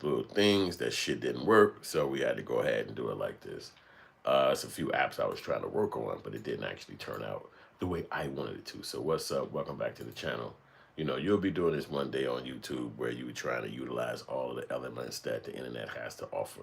little things. That shit didn't work, so we had to go ahead and do it like this. It's a few apps I was trying to work on, but it didn't actually turn out the way I wanted it to. So what's up? Welcome back to the channel. You know, you'll be doing this one day on YouTube where you were trying to utilize all of the elements that the internet has to offer.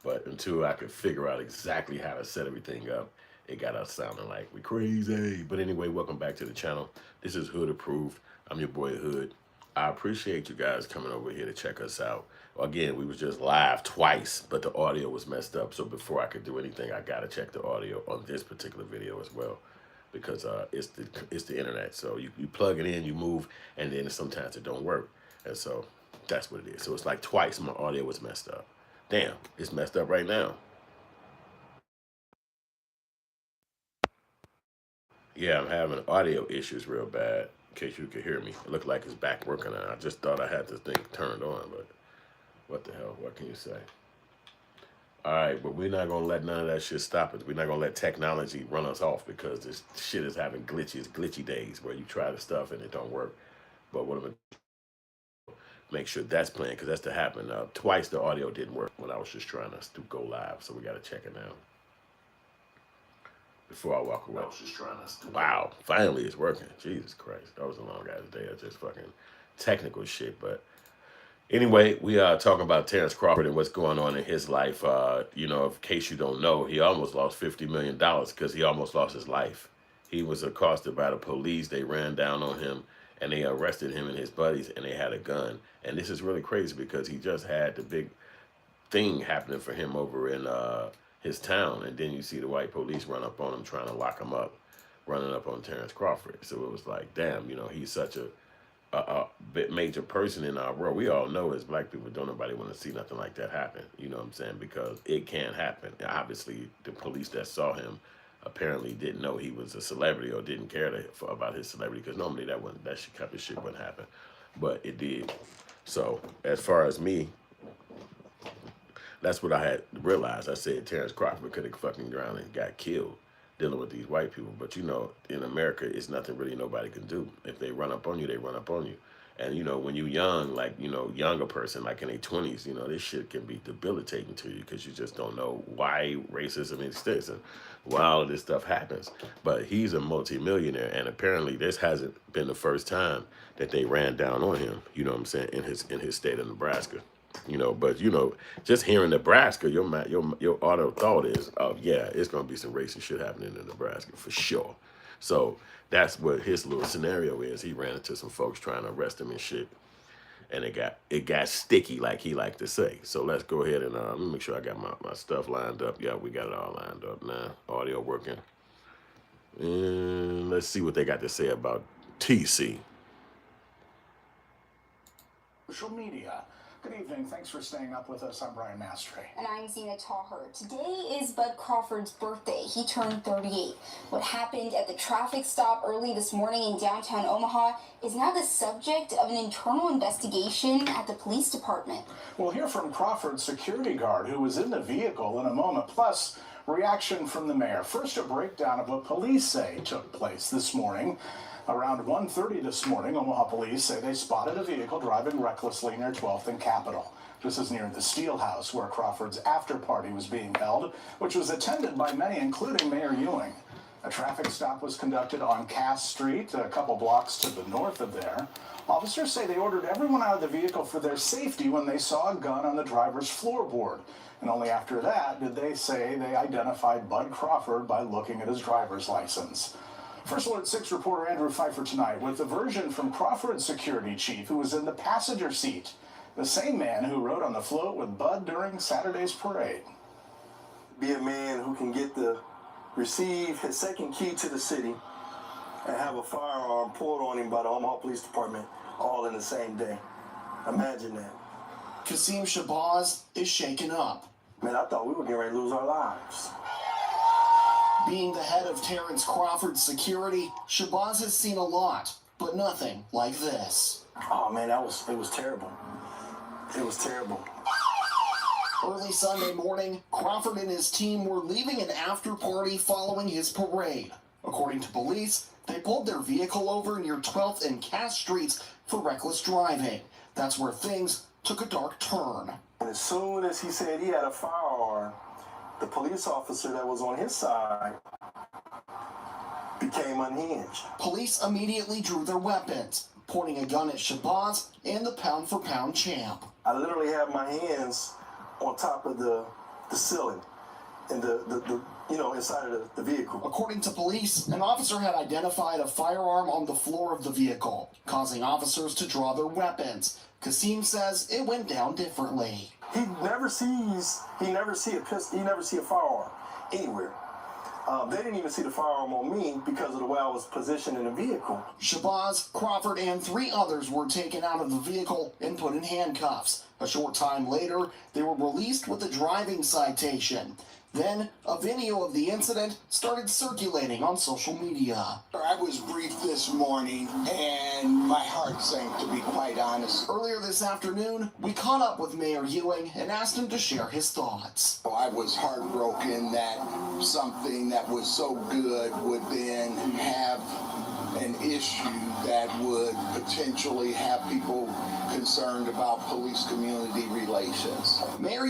But until I could figure out exactly how to set everything up, it got us sounding like we crazy. But anyway, welcome back to the channel. This is Hood Approved. I'm your boy Hood. I appreciate you guys coming over here to check us out. Again, we was just live twice, but the audio was messed up. So before I could do anything, I gotta check the audio on this particular video as well, because it's the internet. So you plug it in, you move, and then sometimes it don't work, and so that's what it is. So it's like twice my audio was messed up. Damn, it's messed up right now. Yeah, I'm having audio issues real bad. In case you could hear me, it looked like it's back working. I just thought I had this thing turned on, but what the hell? What can you say? All right, but we're not gonna let none of that shit stop us. We're not gonna let technology run us off, because this shit is having glitchy days where you try the stuff and it don't work. But what I'm gonna make sure that's playing, because that's to happen. Twice the audio didn't work when I was just trying to go live, so we gotta check it now before I walk away. I was just trying to. Wow, finally it's working. Jesus Christ, that was a long ass day of just fucking technical shit, but. Anyway, we are talking about Terence Crawford and what's going on in his life. You know, in case you don't know, he almost lost $50 million because he almost lost his life. He was accosted by the police. They ran down on him, and they arrested him and his buddies, and they had a gun. And this is really crazy because he just had the big thing happening for him over in his town. And then you see the white police run up on him, trying to lock him up, running up on Terence Crawford. So it was like, damn, you know, he's such a major person in our world. We all know as black people, don't nobody want to see nothing like that happen. You know what I'm saying? Because it can happen. Obviously, the police that saw him apparently didn't know he was a celebrity or didn't care about his celebrity, because normally that type of shit wouldn't happen. But it did. So as far as me, that's what I had realized. I said Terence Crawford could have fucking drowned and got killed dealing with these white people. But you know, in America, it's nothing really nobody can do. If they run up on you, they run up on you. And you know, when you young, like, you know, younger person, like in their 20s, you know, this shit can be debilitating to you, because you just don't know why racism exists and why all of this stuff happens. But he's a multimillionaire, and apparently this hasn't been the first time that they ran down on him, you know what I'm saying, in his state of Nebraska. You know, but you know, just hearing Nebraska, your auto thought is, oh yeah, it's gonna be some racist shit happening in Nebraska for sure. So that's what his little scenario is. He ran into some folks trying to arrest him and shit, and it got sticky, like he liked to say. So let's go ahead and let me make sure I got my stuff lined up. Yeah, we got it all lined up now. Audio working. And let's see what they got to say about TC. Social media. Good evening. Thanks for staying up with us. I'm Brian Mastry. And I'm Zena Taher. Today is Bud Crawford's birthday. He turned 38. What happened at the traffic stop early this morning in downtown Omaha is now the subject of an internal investigation at the police department. We'll hear from Crawford's security guard who was in the vehicle in a moment, plus reaction from the mayor. First, a breakdown of what police say took place this morning. Around 1:30 this morning, Omaha police say they spotted a vehicle driving recklessly near 12th and Capitol. This is near the Steel House, where Crawford's after party was being held, which was attended by many, including Mayor Ewing. A traffic stop was conducted on Cass Street, a couple blocks to the north of there. Officers say they ordered everyone out of the vehicle for their safety when they saw a gun on the driver's floorboard. And only after that did they say they identified Bud Crawford by looking at his driver's license. First Alert 6 reporter Andrew Pfeiffer tonight with the version from Crawford's security chief, who was in the passenger seat, the same man who rode on the float with Bud during Saturday's parade. Be a man who can receive his second key to the city and have a firearm pulled on him by the Omaha Police Department all in the same day. Imagine that. Kasim Shabazz is shaken up. Man, I thought we were getting ready to lose our lives. Being the head of Terence Crawford's security, Shabazz has seen a lot, but nothing like this. Oh man, it was terrible. It was terrible. Early Sunday morning, Crawford and his team were leaving an after party following his parade. According to police, they pulled their vehicle over near 12th and Cass Streets for reckless driving. That's where things took a dark turn. And as soon as he said he had a firearm, the police officer that was on his side became unhinged. Police immediately drew their weapons, pointing a gun at Shabazz and the pound-for-pound champ. I literally had my hands on top of the ceiling and the inside of the vehicle. According to police, an officer had identified a firearm on the floor of the vehicle, causing officers to draw their weapons. Kasim says it went down differently. He never see a pistol, he never see a firearm anywhere. They didn't even see the firearm on me because of the way I was positioned in the vehicle. Shabazz, Crawford, and 3 others were taken out of the vehicle and put in handcuffs. A short time later, they were released with a driving citation. Then, a video of the incident started circulating on social media. I was briefed this morning, and my heart sank, to be quite honest. Earlier this afternoon, we caught up with Mayor Ewing and asked him to share his thoughts. I was heartbroken that something that was so good would then have an issue that would potentially have people concerned about police-community relations. Mayor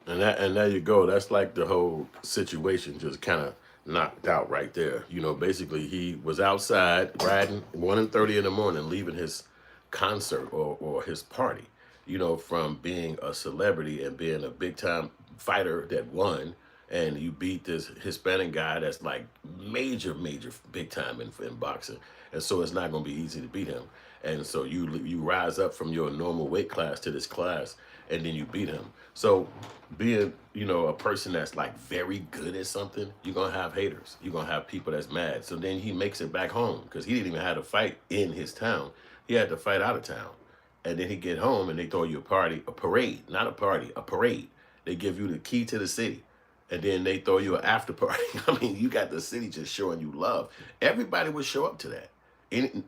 And there you go. That's like the whole situation just kind of knocked out right there. You know, basically he was outside riding 1:30 in the morning, leaving his concert or his party, you know, from being a celebrity and being a big time fighter that won. And you beat this Hispanic guy that's like major big time in boxing. And so it's not going to be easy to beat him. And so you rise up from your normal weight class to this class, and then you beat him. So being, you know, a person that's like very good at something, you're going to have haters. You're going to have people that's mad. So then he makes it back home because he didn't even have to fight in his town. He had to fight out of town. And then he get home and they throw you a parade, not a party, a parade. They give you the key to the city. And then they throw you an after party. I mean, you got the city just showing you love. Everybody would show up to that.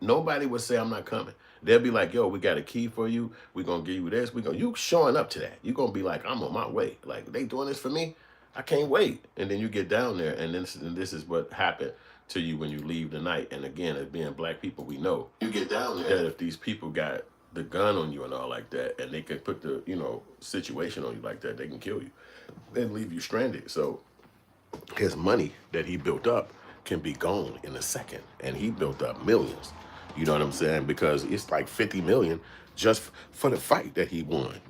Nobody would say, I'm not coming. They'll be like, yo, we got a key for you. We're going to give you this. You showing up to that. You're going to be like, I'm on my way. Like, they doing this for me? I can't wait. And then you get down there, and this is what happened to you when you leave the night. And again, as being black people, we know. You get down there. That if these people got the gun on you and all like that, and they could put the, you know, situation on you like that, they can kill you and leave you stranded. So his money that he built up can be gone in a second. And he built up millions. You know what I'm saying? Because it's like 50 million just for the fight that he won.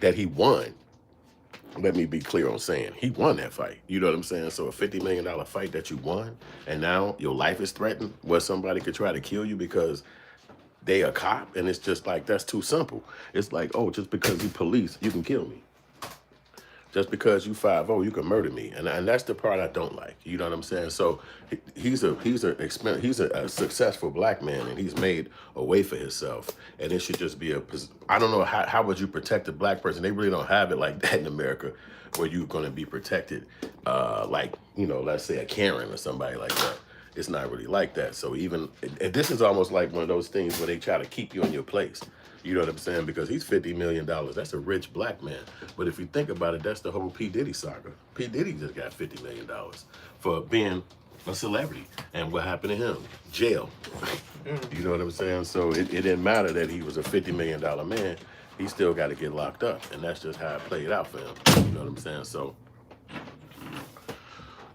Let me be clear on saying he won that fight. You know what I'm saying? So a $50 million fight that you won, and now your life is threatened where somebody could try to kill you because they a cop. And it's just like, that's too simple. It's like, oh, just because you police, you can kill me. Just because you 5'0", you can murder me, and that's the part I don't like. You know what I'm saying? So he's a successful black man, and he's made a way for himself. And it should just be I don't know how would you protect a black person? They really don't have it like that in America, where you're going to be protected, like, you know, let's say a Karen or somebody like that. It's not really like that. So and this is almost like one of those things where they try to keep you in your place. You know what I'm saying? Because he's $50 million. That's a rich black man. But if you think about it, that's the whole P. Diddy saga. P. Diddy just got $50 million for being a celebrity. And what happened to him? Jail. You know what I'm saying? So it didn't matter that he was a $50 million man. He still got to get locked up. And that's just how it played out for him. You know what I'm saying? So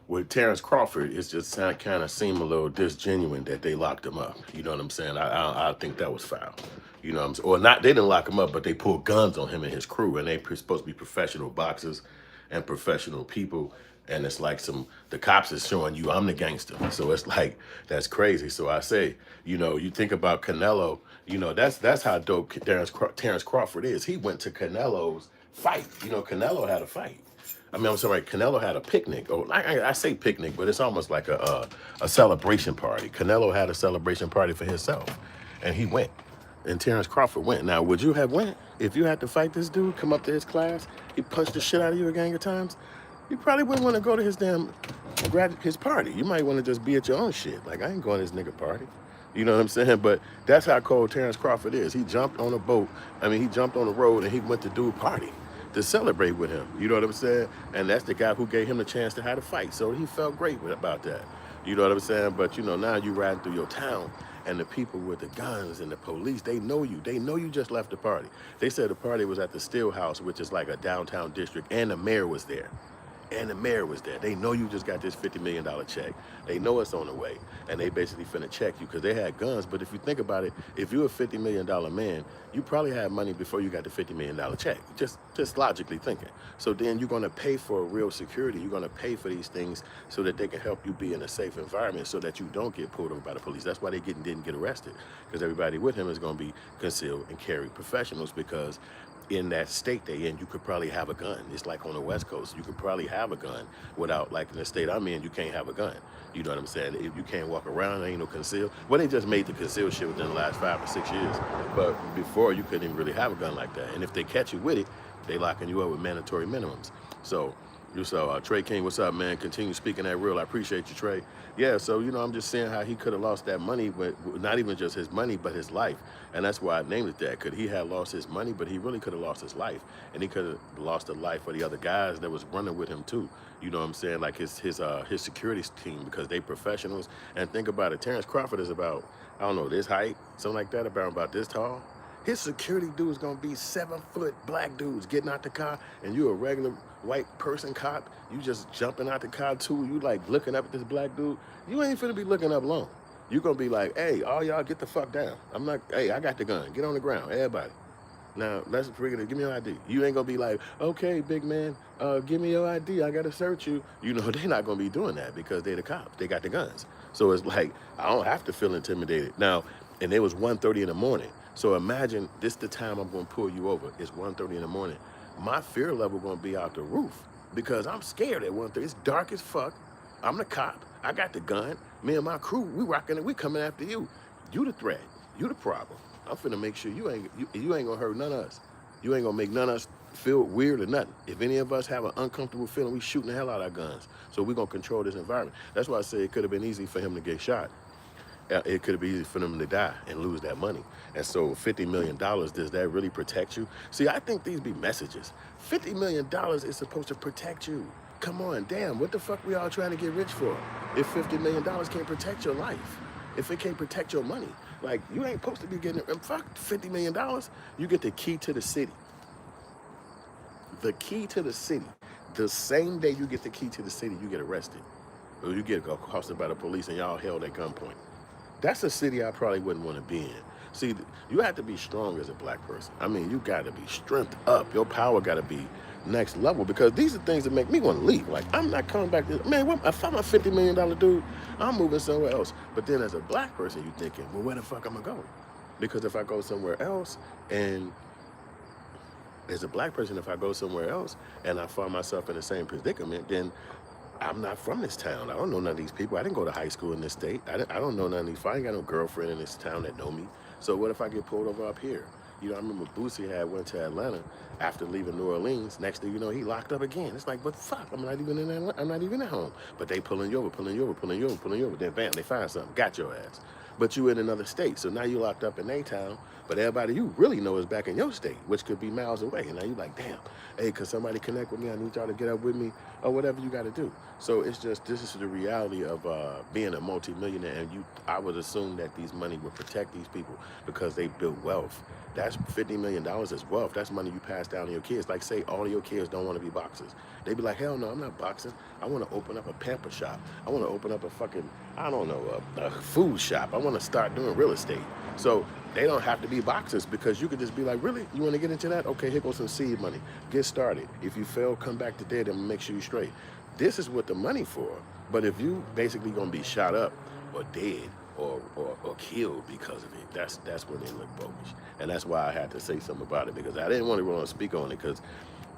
with Terence Crawford, it's just kind of seemed a little disgenuine that they locked him up. You know what I'm saying? I think that was foul. You know what I'm saying? Or not, they didn't lock him up, but they pulled guns on him and his crew, and they're supposed to be professional boxers and professional people. And it's like the cops is showing you, I'm the gangster. So it's like, that's crazy. So I say, you know, you think about Canelo, you know, that's how dope Terence Crawford is. He went to Canelo's fight. You know, Canelo had a fight. I mean, I'm sorry, Canelo had a picnic. Oh, I say picnic, but it's almost like a celebration party. Canelo had a celebration party for himself, and he went. And Terence Crawford went. Now, would you have went if you had to fight this dude, come up to his class, he punched the shit out of you a gang of times? You probably wouldn't want to go to his his party. You might want to just be at your own shit. Like, I ain't going to his nigga party. You know what I'm saying? But that's how cold Terence Crawford is. He jumped on a boat. He jumped on the road, and he went to dude's party to celebrate with him. You know what I'm saying? And that's the guy who gave him the chance to have a fight. So he felt great about that. You know what I'm saying? But, you know, now you riding through your town And the people with the guns and the police, they know you. They know you just left the party. They said the party was at the Still House, which is like a downtown district, and the mayor was there. And the mayor was there. They know you just got this $50 million check. They know it's on the way. And they basically finna check you because they had guns. But if you think about it, if you're a $50 million man, you probably had money before you got the $50 million check. Just logically thinking. So then you're gonna pay for real security. You're gonna pay for these things so that they can help you be in a safe environment so that you don't get pulled over by the police. That's why they didn't get arrested, because everybody with him is gonna be concealed and carry professionals, because in that state they in, you could probably have a gun. It's like on the West Coast, you could probably have a gun without, like in the state I'm in, you can't have a gun. You know what I'm saying? If you can't walk around, there ain't no conceal. Well, they just made the conceal shit within the last 5 or 6 years. But before, you couldn't even really have a gun like that. And if they catch you with it, they locking you up with mandatory minimums. So you saw Trey King, what's up, man? Continue speaking that real. I appreciate you, Trey. Yeah, so, you know, I'm just saying how he could have lost that money, but not even just his money, but his life. And that's why I named it that, because he had lost his money, but he really could have lost his life. And he could have lost the life of the other guys that was running with him, too. You know what I'm saying? Like his security team, because they professionals. And think about it, Terence Crawford is about, I don't know, this height, something like that, about this tall. His security dude is gonna be 7-foot black dudes getting out the car, and you a regular white person cop, you just jumping out the car too, you like looking up at this black dude, you ain't finna be looking up long. You gonna be like, hey, all y'all get the fuck down. I'm not, hey, I got the gun, get on the ground, everybody. Now, let's figure it, give me your ID. You ain't gonna be like, okay, big man, give me your ID, I gotta search you. You know, they're not gonna be doing that because they the cops, they got the guns. So it's like, I don't have to feel intimidated. Now, and it was 1:30 in the morning. So imagine this the time I'm gonna pull you over. It's 1:30 in the morning. My fear level gonna be out the roof because I'm scared at 1:30. It's dark as fuck. I'm the cop. I got the gun. Me and my crew, we rocking it. We coming after you. You the threat. You the problem. I'm finna make sure you ain't gonna hurt none of us. You ain't gonna make none of us feel weird or nothing. If any of us have an uncomfortable feeling, we shooting the hell out of our guns. So we gonna control this environment. That's why I say it could have been easy for him to get shot. It could have been easy for them to die and lose that money. And so $50 million, does that really protect you? See, I think these be messages. $50 million is supposed to protect you. Come on, damn, what the fuck we all trying to get rich for? If $50 million can't protect your life, if it can't protect your money, like you ain't supposed to be getting, fuck $50 million, you get the key to the city. The key to the city. The same day you get the key to the city, you get arrested. Or you get accosted by the police and y'all held at gunpoint. That's a city I probably wouldn't want to be in. See, you have to be strong as a black person. I mean, you got to be strength up. Your power got to be next level, because these are things that make me want to leave. Like, I'm not coming back to, man, if I'm a $50 million dude, I'm moving somewhere else. But then as a black person, you're thinking, well, where the fuck am I going? Because if I go somewhere else, and as a black person, if I go somewhere else and I find myself in the same predicament, then I'm not from this town. I don't know none of these people. I didn't go to high school in this state. I don't know none of these. I ain't got no girlfriend in this town that know me. So what if I get pulled over up here? You know, I remember Boosie went to Atlanta after leaving New Orleans. Next thing you know, he locked up again. It's like, but fuck, I'm not even in Atlanta. I'm not even at home. But they pulling you over. Then bam, they find something. Got your ass. But you in another state. So now you locked up in a town. But everybody you really know is back in your state, which could be miles away. And now you like, damn, hey, could somebody connect with me? I need y'all to get up with me, or whatever you got to do. So it's just, this is the reality of being a multimillionaire. And I would assume that these money would protect these people because they build wealth. That's $50 million is wealth. That's money you pass down to your kids. Like, say all of your kids don't want to be boxers. They be like, hell no, I'm not boxing. I want to open up a pamper shop. I want to open up a fucking, I don't know, a food shop. I want to start doing real estate. So they don't have to be boxers, because you could just be like, really? You want to get into that? Okay, here goes some seed money. Get started. If you fail, come back to dead and make sure you're straight. This is what the money for. But if you basically going to be shot up or dead or killed because of it, that's when they look bogus. And that's why I had to say something about it, because I didn't want to really speak on it, because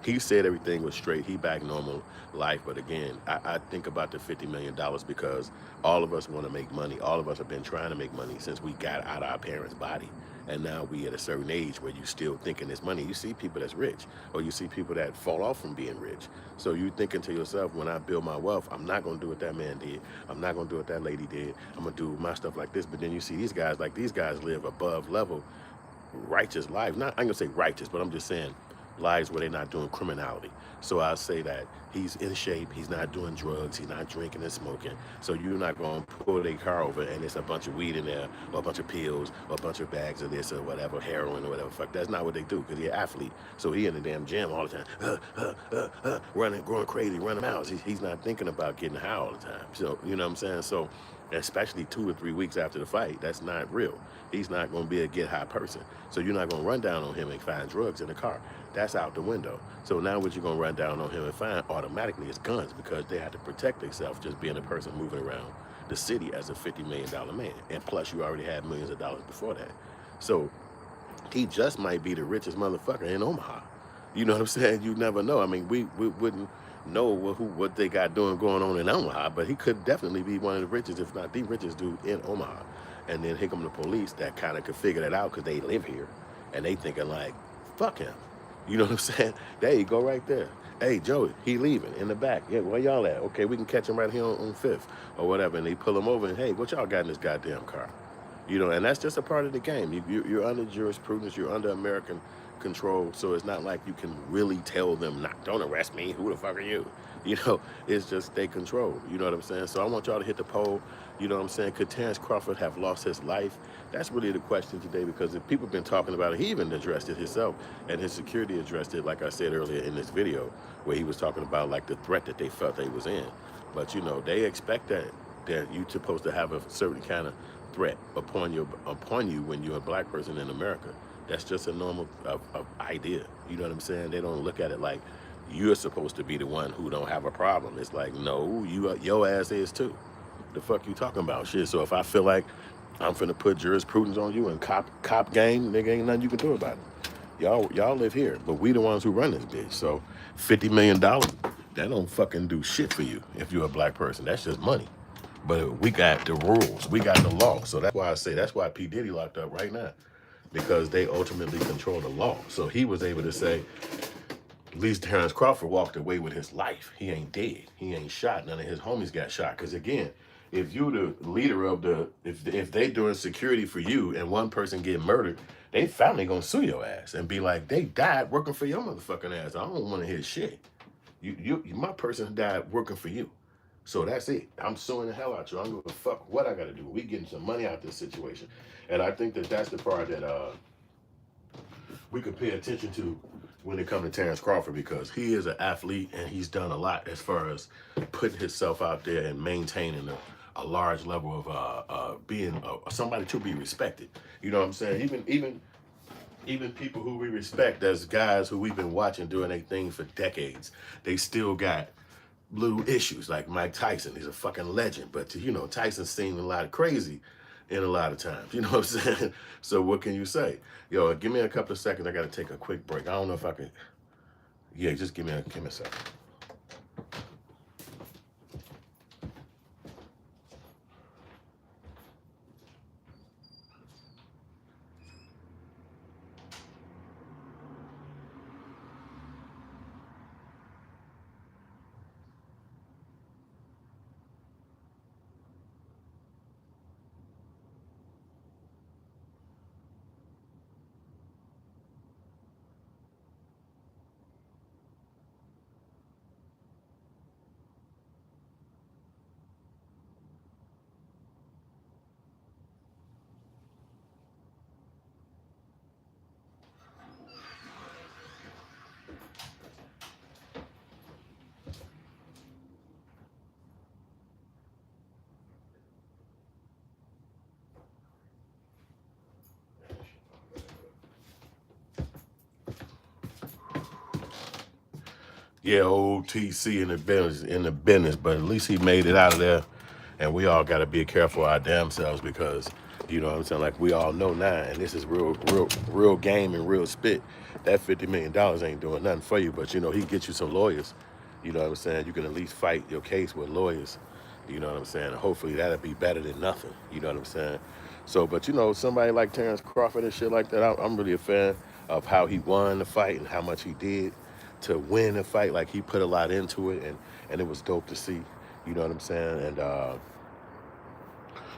he said everything was straight. He back normal life. But again, I think about the $50 million because all of us want to make money. All of us have been trying to make money since we got out of our parents' body. And now we at a certain age where you still thinking this money. You see people that's rich, or you see people that fall off from being rich. So you thinking to yourself, when I build my wealth, I'm not going to do what that man did. I'm not going to do what that lady did. I'm going to do my stuff like this. But then you see these guys live above level, righteous lives. Not, I'm going to say righteous, but I'm just saying lives where they're not doing criminality. So I say that he's in shape, he's not doing drugs, he's not drinking and smoking. So you're not going to pull their car over and there's a bunch of weed in there, or a bunch of pills, or a bunch of bags of this or whatever, heroin or whatever. Fuck, that's not what they do, because he's an athlete. So he in the damn gym all the time, running, going crazy, running miles. He's not thinking about getting high all the time. So, you know what I'm saying? So, especially 2 or 3 weeks after the fight, that's not real. He's not going to be a get high person. So you're not going to run down on him and find drugs in the car. That's out the window. So now what you're going to run down on him and find automatically is guns, because they have to protect themselves just being a person moving around the city as a $50 million man. And plus you already had millions of dollars before that. So he just might be the richest motherfucker in Omaha. You know what I'm saying? You never know. I mean, we wouldn't know what they got going on in Omaha, but he could definitely be one of the richest, if not the richest dude in Omaha. And then here come the police that kind of could figure that out because they live here, and they thinking like, fuck him. You know what I'm saying? There you go right there. Hey, Joey, he leaving in the back. Yeah, where y'all at? Okay, we can catch him right here on 5th or whatever. And they pull him over and, hey, what y'all got in this goddamn car? You know, and that's just a part of the game. You're under jurisprudence. You're under American control. So it's not like you can really tell them, don't arrest me. Who the fuck are you? You know, it's just they control. You know what I'm saying? So I want y'all to hit the poll. You know what I'm saying? Could Terence Crawford have lost his life? That's really the question today, because if people have been talking about it, he even addressed it himself, and his security addressed it, like I said earlier in this video, where he was talking about like the threat that they felt they was in. But you know, they expect that you're supposed to have a certain kind of threat upon you when you're a black person in America. That's just a normal idea. You know what I'm saying? They don't look at it like you're supposed to be the one who don't have a problem. It's like, no, your ass is too. The fuck you talking about? Shit. So if I feel like I'm finna put jurisprudence on you and cop gang, nigga, ain't nothing you can do about it. Y'all live here, but we the ones who run this bitch. So $50 million, that don't fucking do shit for you if you're a black person. That's just money. But we got the rules, we got the law. So that's why I say, that's why P. Diddy locked up right now, because they ultimately control the law. So he was able to say, at least Terence Crawford walked away with his life. He ain't dead. He ain't shot. None of his homies got shot. Because again, if you the leader of if they doing security for you and one person get murdered, they family gonna sue your ass and be like, they died working for your motherfucking ass. I don't want to hear shit. My person died working for you. So that's it. I'm suing the hell out you. I don't give a fuck what I gotta do. We getting some money out of this situation. And I think that that's the part that we could pay attention to when it comes to Terence Crawford, because he is an athlete and he's done a lot as far as putting himself out there and maintaining a large level of being somebody to be respected. You know what I'm saying? Even people who we respect as guys who we've been watching doing their thing for decades, they still got little issues. Like Mike Tyson, he's a fucking legend, but you know, Tyson's seen a lot of crazy in a lot of times. You know what I'm saying? So what can you say? Yo, give me a couple of seconds. I got to take a quick break. I don't know if I can. Yeah, just give me a second. Yeah, old TC in the business, but at least he made it out of there. And we all got to be careful our damn selves, because, you know what I'm saying, like we all know now, and this is real game and real spit. That $50 million ain't doing nothing for you, but, you know, he get you some lawyers. You know what I'm saying? You can at least fight your case with lawyers. You know what I'm saying? Hopefully that'll be better than nothing. You know what I'm saying? So, but, you know, somebody like Terence Crawford and shit like that, I'm really a fan of how he won the fight and how much he did to win the fight. Like, he put a lot into it, and it was dope to see. You know what I'm saying? And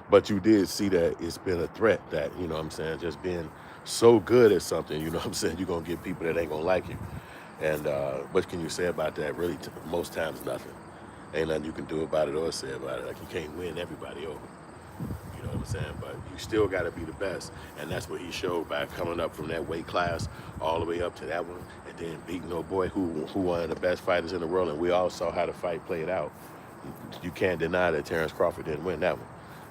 but you did see that it's been a threat that, you know what I'm saying, just being so good at something, you know what I'm saying, you're going to get people that ain't going to like you. And what can you say about that? Really, most times nothing. Ain't nothing you can do about it or say about it. Like, you can't win everybody over. You know what I'm saying? But you still got to be the best. And that's what he showed by coming up from that weight class all the way up to that one, and then beating no boy who one of the best fighters in the world. And we all saw how the fight played out. You can't deny that Terence Crawford didn't win that one.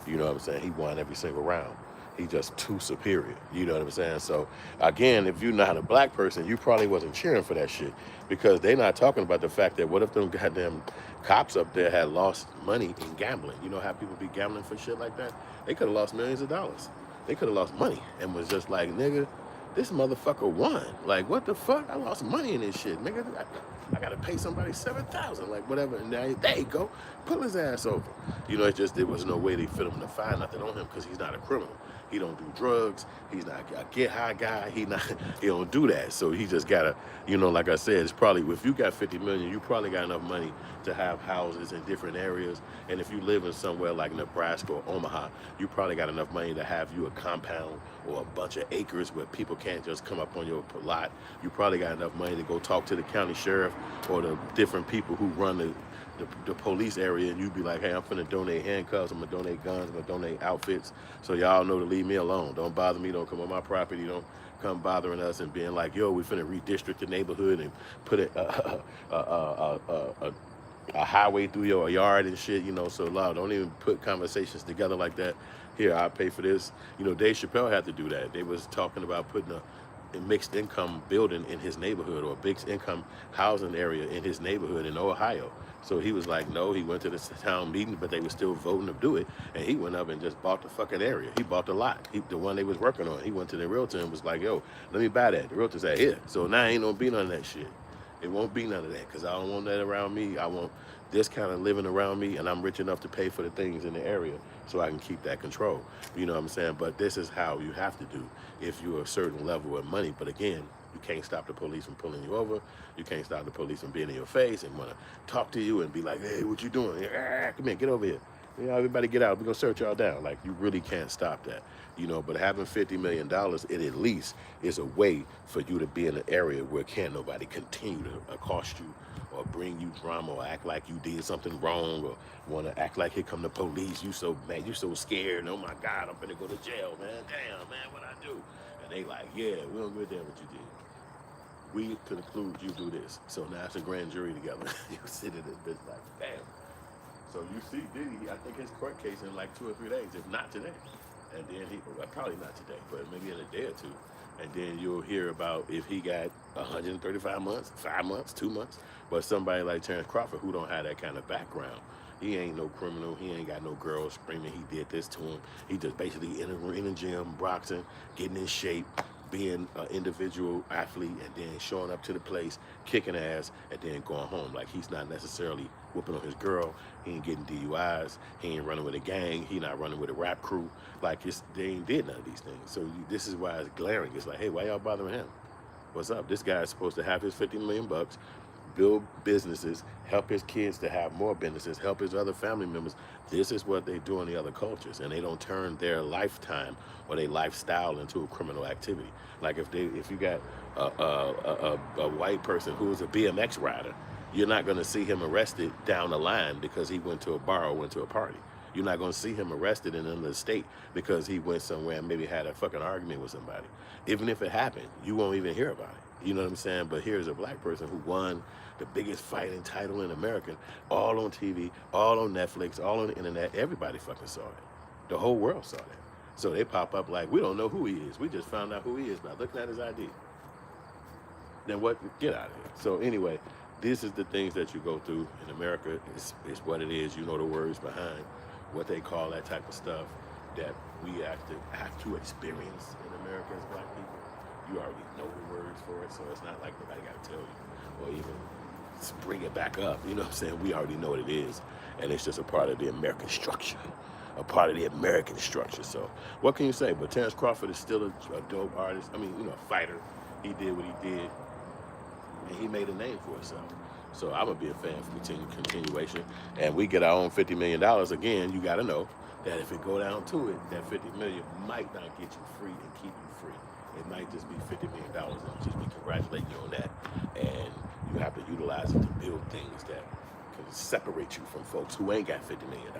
You know what I'm saying? He won every single round. He just too superior. You know what I'm saying? So again, if you're not a black person, you probably wasn't cheering for that shit, because they're not talking about the fact that what if them goddamn cops up there had lost money in gambling? You know how people be gambling for shit like that? They could have lost millions of dollars. They could have lost money and was just like, nigga, this motherfucker won. Like, what the fuck? I lost money in this shit, nigga. I gotta pay somebody $7,000, like whatever. And now, there you go, pull his ass over. You know, it just, there was no way they fit him to find nothing on him, because he's not a criminal. He don't do drugs. He's not a get high guy. He don't do that. So he just gotta, you know, like I said, it's probably, if you got 50 million, you probably got enough money to have houses in different areas. And if you live in somewhere like Nebraska or Omaha, you probably got enough money to have you a compound or a bunch of acres where people can't just come up on your lot. You probably got enough money to go talk to the county sheriff or the different people who run the police area, and you'd be like, hey, I'm finna donate handcuffs, I'm gonna donate guns, I'm gonna donate outfits, so y'all know to leave me alone. Don't bother me, don't come on my property, don't come bothering us and being like, yo, we finna redistrict the neighborhood and put a highway through your yard and shit, you know. So don't even put conversations together like that. Here, I'll pay for this. You know, Dave Chappelle had to do that. They was talking about putting a mixed income building in his neighborhood, or a mixed income housing area in his neighborhood in Ohio. So he was like, no, he went to the town meeting, but they were still voting to do it. And he went up and just bought the fucking area. He bought the lot, the one they was working on. He went to the realtor and was like, yo, let me buy that. The realtor said, here. So now ain't gonna be none of that shit. It won't be none of that, because I don't want that around me. I want this kind of living around me, and I'm rich enough to pay for the things in the area so I can keep that control. You know what I'm saying? But this is how you have to do if you're a certain level of money. But again, you can't stop the police from pulling you over. You can't stop the police from being in your face and want to talk to you and be like, hey, what you doing? Come here, get over here. You know, everybody get out. We're going to search y'all down. Like, you really can't stop that. You know, but having $50 million, it at least is a way for you to be in an area where can't nobody continue to accost you or bring you drama or act like you did something wrong or want to act like here come the police. You so mad, you so scared. Oh my God, I'm gonna go to jail, man. Damn, man, what I do? And they like, yeah, we don't give a damn what you did. We conclude you do this. So now it's a grand jury together. You sit in this bitch like, damn. So you see Diddy, I think his court case in like 2 or 3 days, if not today. And then well, probably not today, but maybe in a day or two. And then you'll hear about if he got 135 months, 5 months, 2 months. But somebody like Terence Crawford, who don't have that kind of background, he ain't no criminal. He ain't got no girls screaming he did this to him. He just basically in the gym, boxing, getting in shape, being an individual athlete, and then showing up to the place, kicking ass, and then going home. Like, he's not necessarily whooping on his girl. He ain't getting DUIs. He ain't running with a gang. He not running with a rap crew. Like, they ain't did none of these things. So this is why it's glaring. It's like, hey, why y'all bothering him? What's up? This guy's supposed to have his 50 million bucks, build businesses, help his kids to have more businesses, help his other family members. This is what they do in the other cultures, and they don't turn their lifetime or their lifestyle into a criminal activity. Like, if you got a white person who is a BMX rider, you're not going to see him arrested down the line because he went to a bar or went to a party. You're not going to see him arrested in another state because he went somewhere and maybe had a fucking argument with somebody. Even if it happened, you won't even hear about it. You know what I'm saying? But here's a black person who won the biggest fighting title in America, all on TV, all on Netflix, all on the internet. Everybody fucking saw it. The whole world saw that. So they pop up like, we don't know who he is. We just found out who he is by looking at his ID. Then what? Get out of here. So anyway, this is the things that you go through in America. It's what it is. You know the words behind what they call that type of stuff that we have to experience in America as black people. You already know the words for it, so it's not like nobody got to tell you or even bring it back up. You know what I'm saying? We already know what it is, and it's just a part of the American structure, a part of the American structure. So what can you say? But Terence Crawford is still a dope artist. I mean, you know, a fighter. He did what he did, and he made a name for himself. So I'm going to be a fan for continuation. And we get our own $50 million. Again, you got to know that if it go down to it, that $50 million might not get you free and keep you free. It might just be $50 million and just be congratulating you on that. And you have to utilize it to build things that can separate you from folks who ain't got $50 million.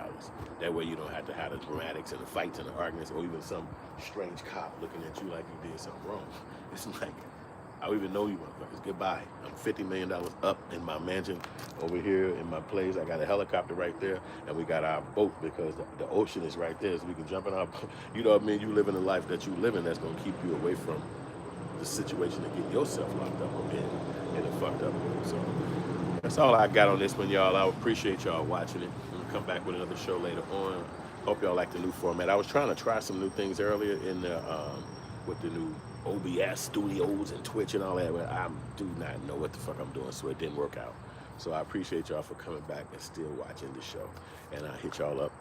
That way you don't have to have the dramatics and the fights and the arguments, or even some strange cop looking at you like you did something wrong. It's like, I don't even know you motherfuckers. Goodbye. I'm $50 million up in my mansion over here in my place. I got a helicopter right there, and we got our boat because the ocean is right there, so we can jump in our boat. You know what I mean? You living the life that you live in that's going to keep you away from the situation of getting yourself locked up or being in a fucked up mood. So that's all I got on this one, y'all. I appreciate y'all watching it. We'll come back with another show later on. Hope y'all like the new format. I was trying to try some new things earlier in the with the new OBS studios and Twitch and all that, but I do not know what the fuck I'm doing, so it didn't work out. So I appreciate y'all for coming back and still watching the show. And I'll hit y'all up